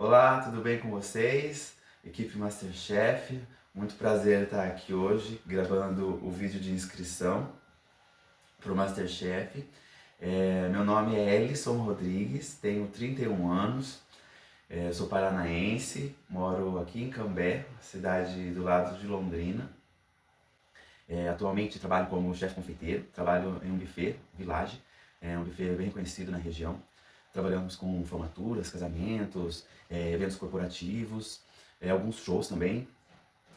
Olá, tudo bem com vocês? Equipe MasterChef, muito prazer estar aqui hoje gravando o vídeo de inscrição para o MasterChef. Meu nome é Ellison Rodrigues, tenho 31 anos, sou paranaense, moro aqui em Cambé, cidade do lado de Londrina. Atualmente trabalho como chefe confeiteiro, trabalho em um buffet, Village, um buffet bem reconhecido na região. Trabalhamos com formaturas, casamentos, eventos corporativos, alguns shows também.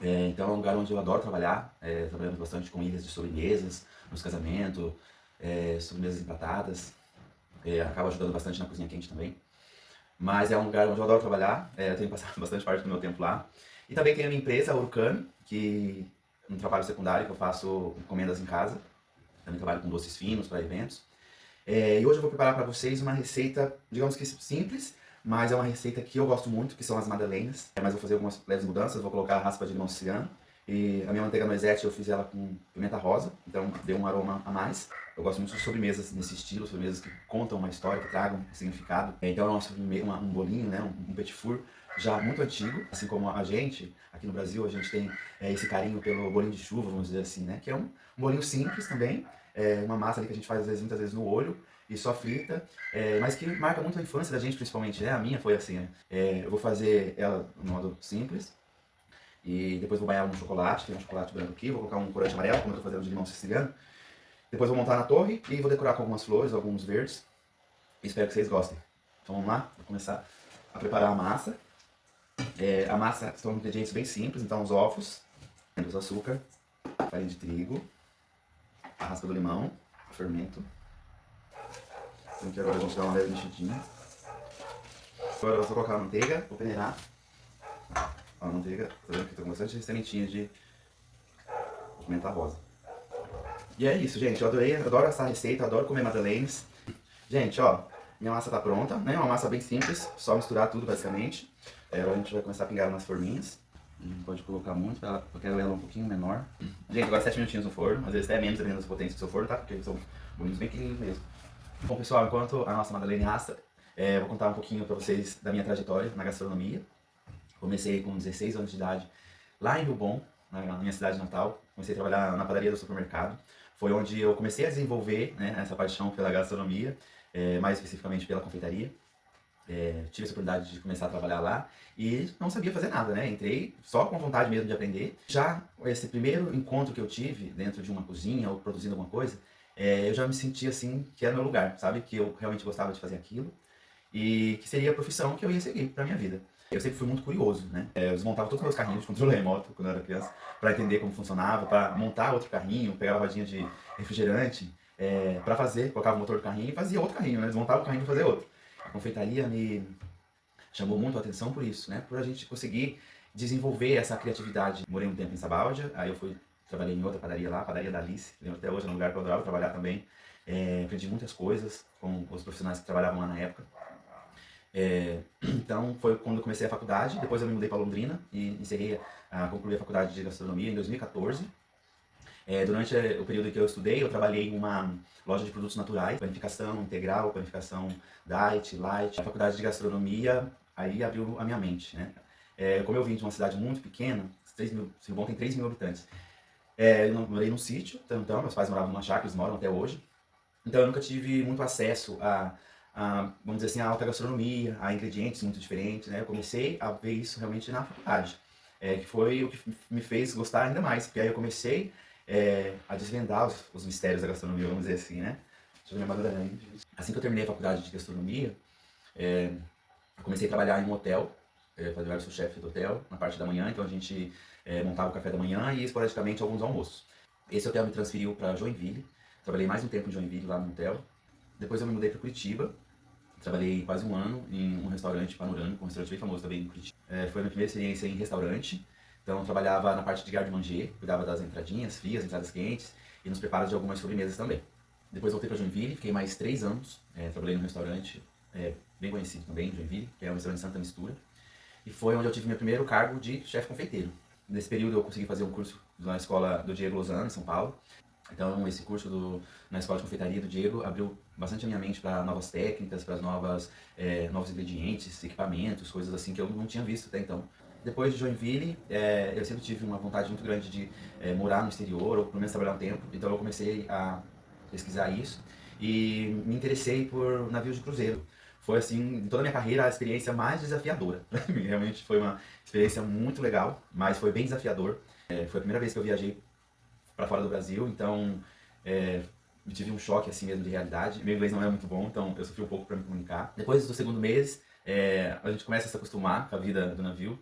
Então é um lugar onde eu adoro trabalhar, trabalhamos bastante com ilhas de sobremesas, nos casamentos, sobremesas empatadas, acabo ajudando bastante na cozinha quente também. Mas é um lugar onde eu adoro trabalhar, eu tenho passado bastante parte do meu tempo lá. E também tenho a minha empresa, a Urcano, que é um trabalho secundário que eu faço encomendas em casa. Também trabalho com doces finos para eventos. E hoje eu vou preparar para vocês uma receita, digamos que simples, mas é uma receita que eu gosto muito, que são as madalenas. Mas vou fazer algumas leves mudanças, vou colocar a raspa de limão siciliano. E a minha manteiga noisette eu fiz ela com pimenta rosa, então deu um aroma a mais. Eu gosto muito de sobremesas nesse estilo, sobremesas que contam uma história, que tragam um significado. Então é um bolinho, né, um petit four já muito antigo, assim como a gente, aqui no Brasil, a gente tem esse carinho pelo bolinho de chuva, vamos dizer assim, né, que é um bolinho simples também, uma massa ali que a gente faz às vezes, muitas vezes no olho e só frita, mas que marca muito a infância da gente, principalmente, né, a minha foi assim, né? Eu vou fazer ela no modo simples, e depois vou banhar ela no chocolate, tem um chocolate branco aqui, vou colocar um corante amarelo, como eu estou fazendo de limão siciliano. Depois vou montar na torre e vou decorar com algumas flores, alguns verdes. Espero que vocês gostem. Então vamos lá, vou começar a preparar a massa. A massa são ingredientes bem simples, então os ovos, o açúcar, farinha de trigo, a raspa do limão, o fermento. Então aqui agora a gente dá uma leve mexidinha. Agora eu vou colocar a manteiga, vou peneirar. Ó, a manteiga, tá vendo que tô com bastante sementinha de pimenta rosa. E é isso, gente. Eu adoro essa receita, adoro comer madeleines. Gente, ó, minha massa tá pronta, né? Uma massa bem simples, só misturar tudo basicamente. Agora a gente vai começar a pingar nas forminhas. Não pode colocar muito, porque eu quero ela um pouquinho menor. Gente, agora 7 minutinhos no forno, às vezes até menos, dependendo da potência do seu forno, tá? Porque são bolinhos bem pequenininhos mesmo. Bom, pessoal, enquanto a nossa madeleine assa, eu vou contar um pouquinho pra vocês da minha trajetória na gastronomia. Comecei com 16 anos de idade lá em Rio Bom, na minha cidade natal. Comecei a trabalhar na padaria do supermercado. Foi onde eu comecei a desenvolver, né, essa paixão pela gastronomia, mais especificamente pela confeitaria. Tive essa oportunidade de começar a trabalhar lá e não sabia fazer nada, né? Entrei só com vontade mesmo de aprender. Já esse primeiro encontro que eu tive dentro de uma cozinha ou produzindo alguma coisa, eu já me senti assim que era meu lugar, sabe? Que eu realmente gostava de fazer aquilo e que seria a profissão que eu ia seguir para minha vida. Eu sempre fui muito curioso, né? Eu desmontava todos os meus carrinhos de controle remoto quando eu era criança para entender como funcionava, para montar outro carrinho, pegava a rodinha de refrigerante para fazer, colocava o motor do carrinho e fazia outro carrinho, né? Desmontava o carrinho para fazer outro. A confeitaria me chamou muito a atenção por isso, né? Por a gente conseguir desenvolver essa criatividade. Morei um tempo em Sabáudia, aí eu trabalhei em outra padaria lá, a padaria da Alice, lembro até hoje, é um lugar que eu adorava trabalhar também. Aprendi muitas coisas com os profissionais que trabalhavam lá na época. Então foi quando eu comecei a faculdade, depois eu me mudei para Londrina e concluí a faculdade de gastronomia em 2014. Durante o período que eu estudei, eu trabalhei em uma loja de produtos naturais, panificação integral, panificação diet, light. A faculdade de gastronomia aí abriu a minha mente, né? Como eu vim de uma cidade muito pequena, Silvão tem 3 mil habitantes. Eu morei num sítio, então meus pais moravam numa chácara, eles moram até hoje. Então eu nunca tive muito acesso vamos dizer assim, a alta gastronomia, a ingredientes muito diferentes, né? Eu comecei a ver isso realmente na faculdade, que foi o que me fez gostar ainda mais, porque aí eu comecei a desvendar os mistérios da gastronomia, vamos dizer assim, né? Deixa eu ver a madureza. Assim que eu terminei a faculdade de gastronomia, eu comecei a trabalhar em um hotel, eu sou chefe do hotel, na parte da manhã, então a gente montava o café da manhã e esporadicamente alguns almoços. Esse hotel me transferiu para Joinville, trabalhei mais um tempo em Joinville lá no hotel, depois eu me mudei para Curitiba, trabalhei quase um ano em um restaurante panorâmico, um restaurante bem famoso também em Curitiba. Foi a minha primeira experiência em restaurante, então eu trabalhava na parte de garde-manger, cuidava das entradinhas frias, entradas quentes e nos preparos de algumas sobremesas também. Depois voltei para Joinville, fiquei mais 3 anos, trabalhei num restaurante bem conhecido também em Joinville, que é um restaurante Santa Mistura, e foi onde eu tive meu primeiro cargo de chefe confeiteiro. Nesse período eu consegui fazer um curso na escola do Diego Lozano, em São Paulo. Então, esse curso na Escola de Confeitaria do Diego abriu bastante a minha mente para novas técnicas, para novos ingredientes, equipamentos, coisas assim que eu não tinha visto até então. Depois de Joinville, eu sempre tive uma vontade muito grande de morar no exterior, ou pelo menos trabalhar um tempo. Então, eu comecei a pesquisar isso e me interessei por navios de cruzeiro. Foi, assim, em toda a minha carreira, a experiência mais desafiadora para mim. Realmente foi uma experiência muito legal, mas foi bem desafiador. Foi a primeira vez que eu viajei para fora do Brasil, então eu tive um choque assim mesmo de realidade. Meu inglês não era muito bom, então eu sofri um pouco para me comunicar. Depois do segundo mês, a gente começa a se acostumar com a vida do navio,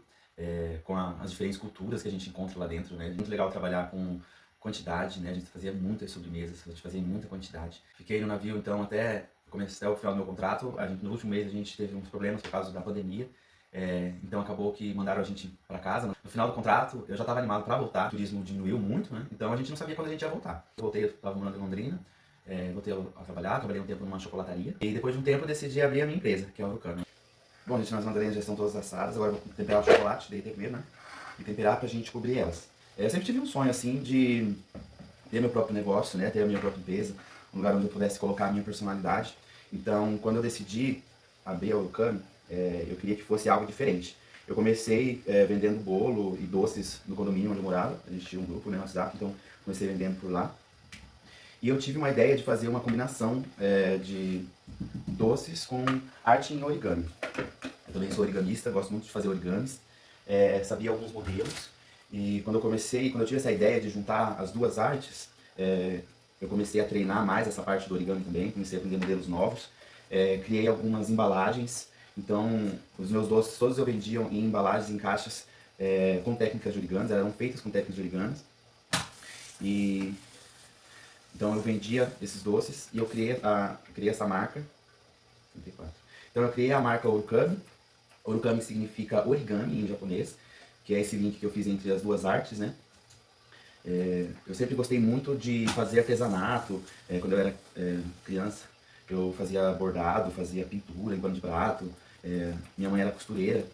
com as diferentes culturas que a gente encontra lá dentro, né? É muito legal trabalhar com quantidade, né? A gente fazia muitas sobremesas, a gente fazia muita quantidade. Fiquei no navio então até o final do meu contrato. No último mês a gente teve uns problemas por causa da pandemia. Então acabou que mandaram a gente para casa. No final do contrato, eu já estava animado para voltar. O turismo diminuiu muito, né? Então a gente não sabia quando a gente ia voltar. Eu voltei, eu estava morando em Londrina, voltei a trabalhar, trabalhei um tempo numa chocolataria. E depois de um tempo eu decidi abrir a minha empresa, que é a Urucano. Bom, gente, as madalenas já estão todas assadas. Agora eu vou temperar o chocolate, daí tem primeiro, né? E temperar pra gente cobrir elas. Eu sempre tive um sonho, assim, de ter meu próprio negócio, né? Ter a minha própria empresa, um lugar onde eu pudesse colocar a minha personalidade. Então, quando eu decidi abrir a Urucano, eu queria que fosse algo diferente. Eu comecei vendendo bolo e doces no condomínio onde eu morava. A gente tinha um grupo, né, no WhatsApp, então comecei vendendo por lá. E eu tive uma ideia de fazer uma combinação de doces com arte em origami. Eu também sou origamista, gosto muito de fazer origamis. Sabia alguns modelos. E quando eu tive essa ideia de juntar as duas artes, eu comecei a treinar mais essa parte do origami também, comecei a aprender modelos novos. Criei algumas embalagens. Então, os meus doces todos eu vendiam em embalagens, em caixas, com técnicas de origamis, eram feitas com técnicas de origamis. E então eu vendia esses doces e eu criei essa marca. 34. Então eu criei a marca Origami. Origami significa origami em japonês, que é esse link que eu fiz entre as duas artes, né? Eu sempre gostei muito de fazer artesanato. Quando eu era criança, eu fazia bordado, fazia pintura em pano de prato. Minha mãe era costureira,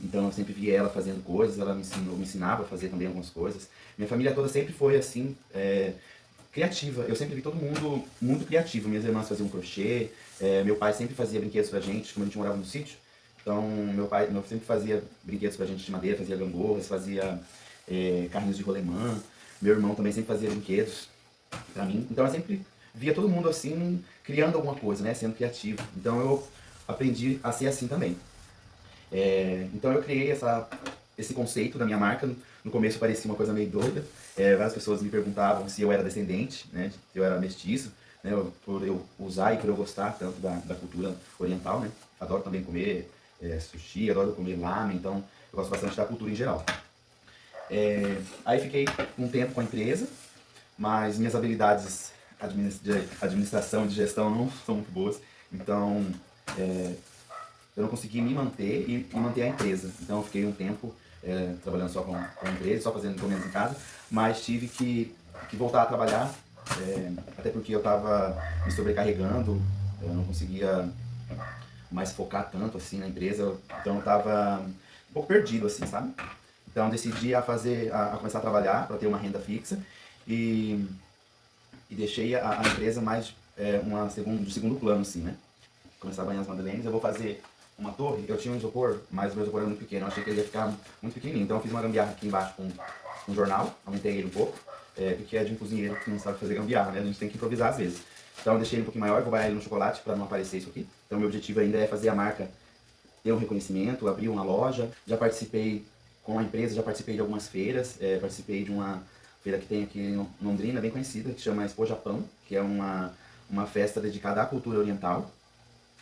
então eu sempre via ela fazendo coisas, ela me ensinava a fazer também algumas coisas. Minha família toda sempre foi assim, criativa. Eu sempre vi todo mundo muito criativo. Minhas irmãs faziam crochê, meu pai sempre fazia brinquedos pra gente, como a gente morava no sítio. Então meu pai sempre fazia brinquedos pra gente de madeira, fazia gangorras, fazia carrinhos de rolemã. Meu irmão também sempre fazia brinquedos pra mim. Então eu sempre via todo mundo assim, criando alguma coisa, né, sendo criativo. Então eu aprendi a ser assim também. Então eu criei esse conceito da minha marca. No começo parecia uma coisa meio doida. Várias pessoas me perguntavam se eu era descendente, né, se eu era mestiço, né, por eu usar e por eu gostar tanto da cultura oriental, né. Adoro também comer sushi, adoro comer lamen, então eu gosto bastante da cultura em geral. Aí fiquei um tempo com a empresa, mas minhas habilidades de administração e de gestão não são muito boas, então eu não consegui me manter e manter a empresa. Então eu fiquei um tempo trabalhando só com a empresa, só fazendo encomendas em casa, mas tive que voltar a trabalhar, até porque eu estava me sobrecarregando, eu não conseguia mais focar tanto assim na empresa, então eu estava um pouco perdido assim, sabe? Então decidi a começar a trabalhar para ter uma renda fixa e deixei a empresa mais de segundo plano assim, né? Começar a banhar as madeleines, eu vou fazer uma torre. Eu tinha um isopor, mas o meu isopor era muito pequeno, eu achei que ele ia ficar muito pequenininho, então eu fiz uma gambiarra aqui embaixo com um jornal, aumentei ele um pouco, porque é de um cozinheiro que não sabe fazer gambiarra, né? A gente tem que improvisar às vezes. Então eu deixei ele um pouquinho maior, vou banhar ele no chocolate para não aparecer isso aqui. Então meu objetivo ainda é fazer a marca ter um reconhecimento, abrir uma loja. Já participei com a empresa, já participei de algumas feiras, participei de uma feira que tem aqui em Londrina, bem conhecida, que chama Expo Japão, que é uma festa dedicada à cultura oriental.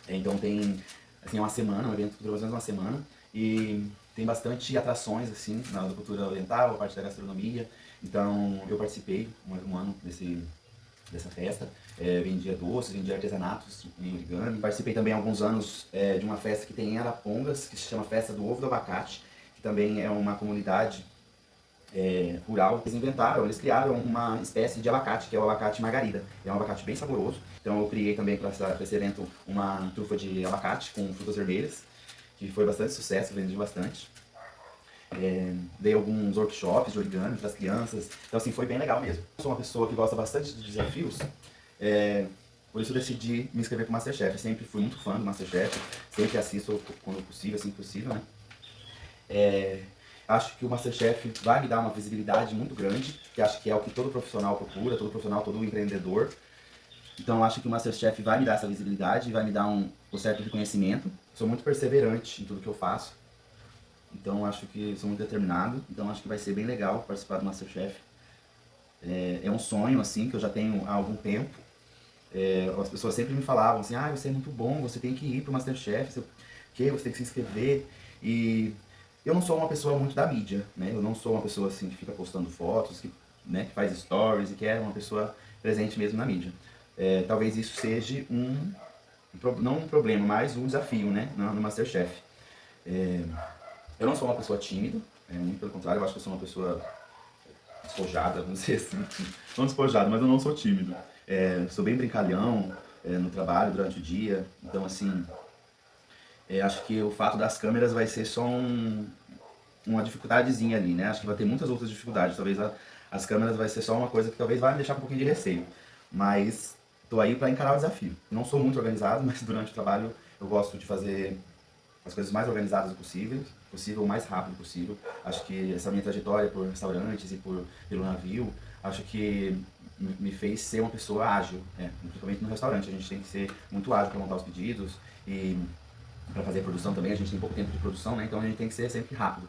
Então tem assim, uma semana, um evento que dura mais ou menos uma semana, e tem bastante atrações assim, na cultura oriental, a parte da gastronomia. Então eu participei um ano dessa festa, vendia doces, vendia artesanatos em origami. Participei também há alguns anos de uma festa que tem em Arapongas, que se chama Festa do Ovo do Abacate, que também é uma comunidade rural. Eles criaram uma espécie de abacate, que é o abacate margarida. É um abacate bem saboroso. Então eu criei também para esse evento uma trufa de abacate com frutas vermelhas, que foi bastante sucesso, vendi bastante. Dei alguns workshops de origami para as crianças. Então, assim, foi bem legal mesmo. Eu sou uma pessoa que gosta bastante de desafios, por isso eu decidi me inscrever para o Masterchef. Eu sempre fui muito fã do Masterchef, sempre assisto quando possível, assim que possível, né? Acho que o Masterchef vai me dar uma visibilidade muito grande, que acho que é o que todo profissional procura, todo profissional, todo empreendedor. Então acho que o Masterchef vai me dar essa visibilidade, vai me dar um certo reconhecimento. Sou muito perseverante em tudo que eu faço. Então acho que sou muito determinado. Então acho que vai ser bem legal participar do Masterchef. É um sonho assim que eu já tenho há algum tempo. As pessoas sempre me falavam assim, ah, você é muito bom, você tem que ir pro Masterchef, você tem que se inscrever. E eu não sou uma pessoa muito da mídia, né? Eu não sou uma pessoa assim que fica postando fotos, que faz stories e que é uma pessoa presente mesmo na mídia. Talvez isso seja não um problema, mas um desafio, né, no Masterchef. Eu não sou uma pessoa tímida, muito pelo contrário, eu acho que eu sou uma pessoa despojada, não sei assim, não despojada, mas eu não sou tímido. Sou bem brincalhão no trabalho, durante o dia, então assim, acho que o fato das câmeras vai ser só uma dificuldadezinha ali, né? Acho que vai ter muitas outras dificuldades, talvez as câmeras vai ser só uma coisa que talvez vai me deixar com um pouquinho de receio, mas tô aí para encarar o desafio. Não sou muito organizado, mas durante o trabalho eu gosto de fazer as coisas mais organizadas possível, o mais rápido possível. Acho que essa minha trajetória por restaurantes e pelo navio, acho que me fez ser uma pessoa ágil, principalmente no restaurante. A gente tem que ser muito ágil para montar os pedidos e para fazer a produção também. A gente tem pouco tempo de produção, né? Então a gente tem que ser sempre rápido.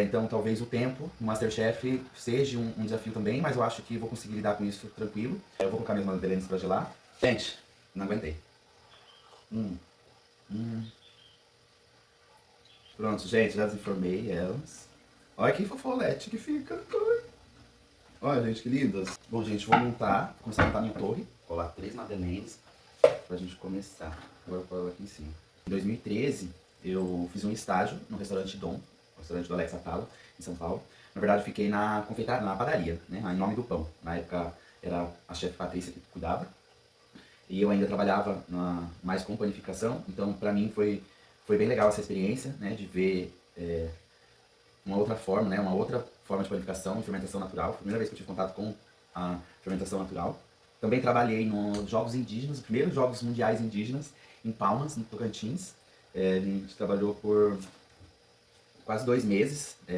Então talvez o tempo no Masterchef seja um desafio também, mas eu acho que vou conseguir lidar com isso tranquilo. Eu vou colocar minhas madeleines para gelar. Gente, não aguentei. Pronto, gente, já desenformei elas. Olha que fofolete que fica. Olha, gente, que lindas. Bom, gente, vou começar a montar minha torre. Vou colar 3 madeleines pra gente começar. Agora eu colo aqui em cima. Em 2013, eu fiz um estágio no restaurante Dom, restaurante do Alex Atala, em São Paulo. Na verdade, fiquei na confeitaria, na padaria, né, em Nome do Pão. Na época, era a chefe Patrícia que cuidava. E eu ainda trabalhava mais com panificação, então pra mim foi bem legal essa experiência, né, de ver uma outra forma, né, uma outra forma de panificação e fermentação natural. Foi a primeira vez que eu tive contato com a fermentação natural. Também trabalhei nos Jogos Indígenas, os primeiros Jogos Mundiais Indígenas, em Palmas, no Tocantins. A gente trabalhou por quase 2 meses. A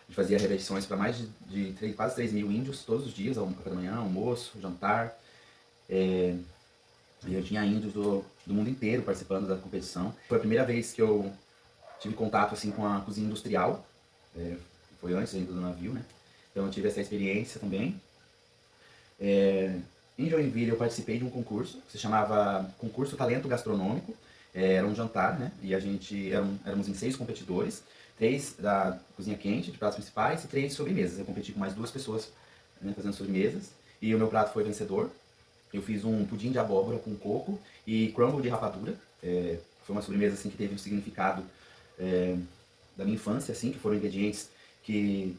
gente fazia refeições para mais de quase 3 mil índios todos os dias, café da manhã, almoço, jantar. E eu tinha índios do mundo inteiro participando da competição. Foi a primeira vez que eu tive contato assim, com a cozinha industrial. Foi antes ainda do navio, né? Então eu tive essa experiência também. Em Joinville eu participei de um concurso, que se chamava Concurso Talento Gastronômico. Era um jantar, né? E a gente éramos em 6 competidores, 3 da cozinha quente, de pratos principais, e 3 de sobremesas. Eu competi com mais 2 pessoas, né, fazendo sobremesas, e o meu prato foi vencedor. Eu fiz um pudim de abóbora com coco e crumble de rapadura. Foi uma sobremesa assim, que teve um significado da minha infância, assim, que foram ingredientes que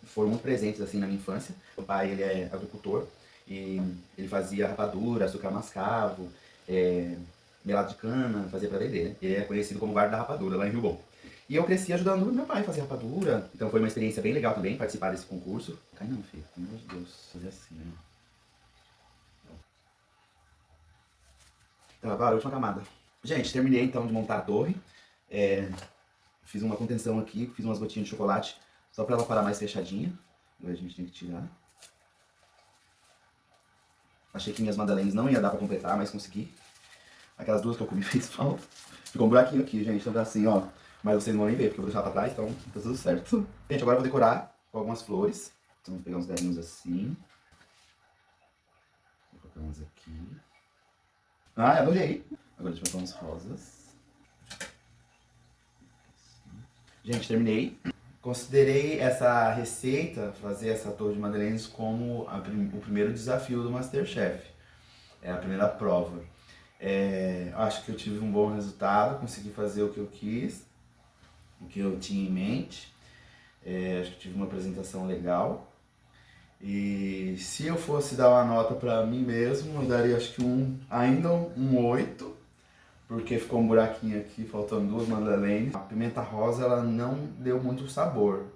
foram muito presentes assim, na minha infância. Meu pai ele é agricultor e ele fazia rapadura, açúcar mascavo, melado de cana, fazia para vender, né? Ele é conhecido como guarda da rapadura lá em Rio Bom. E eu cresci ajudando meu pai a fazer rapadura, então foi uma experiência bem legal também participar desse concurso. Cai não, filho, pelo amor de Deus, fazer assim, né? Então, agora a última camada. Gente, terminei então de montar a torre. Fiz uma contenção aqui, fiz umas gotinhas de chocolate só para ela parar mais fechadinha. Agora a gente tem que tirar. Achei que minhas madaleines não ia dar para completar, mas consegui. Aquelas 2 que eu comi fez falta. Ficou um buraquinho aqui, gente, então tá assim, ó. Mas vocês não vão nem ver, porque eu vou deixar pra trás, então tá tudo certo. Gente, agora eu vou decorar com algumas flores. Então vou pegar uns galinhos assim. Vou colocar umas aqui. Ah, adorei! Agora deixa eu botar uns rosas. Gente, terminei. Considerei essa receita, fazer essa torre de madeleines, como o primeiro desafio do Masterchef. É a primeira prova. Acho que eu tive um bom resultado, consegui fazer o que eu quis, o que eu tinha em mente. Acho que tive uma apresentação legal. E se eu fosse dar uma nota para mim mesmo, eu daria acho que ainda um 8, porque ficou um buraquinho aqui, faltando 2 madeleines. A pimenta rosa, ela não deu muito sabor.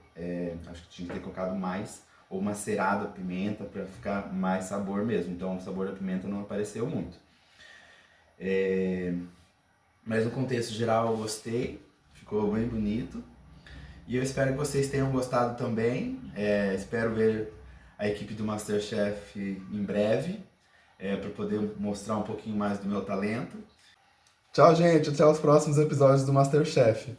Acho que tinha que ter colocado mais, ou macerado a pimenta para ficar mais sabor mesmo. Então o sabor da pimenta não apareceu muito. Mas no contexto geral eu gostei, ficou bem bonito. E eu espero que vocês tenham gostado também. Espero ver a equipe do MasterChef em breve, para poder mostrar um pouquinho mais do meu talento. Tchau, gente. Até os próximos episódios do MasterChef.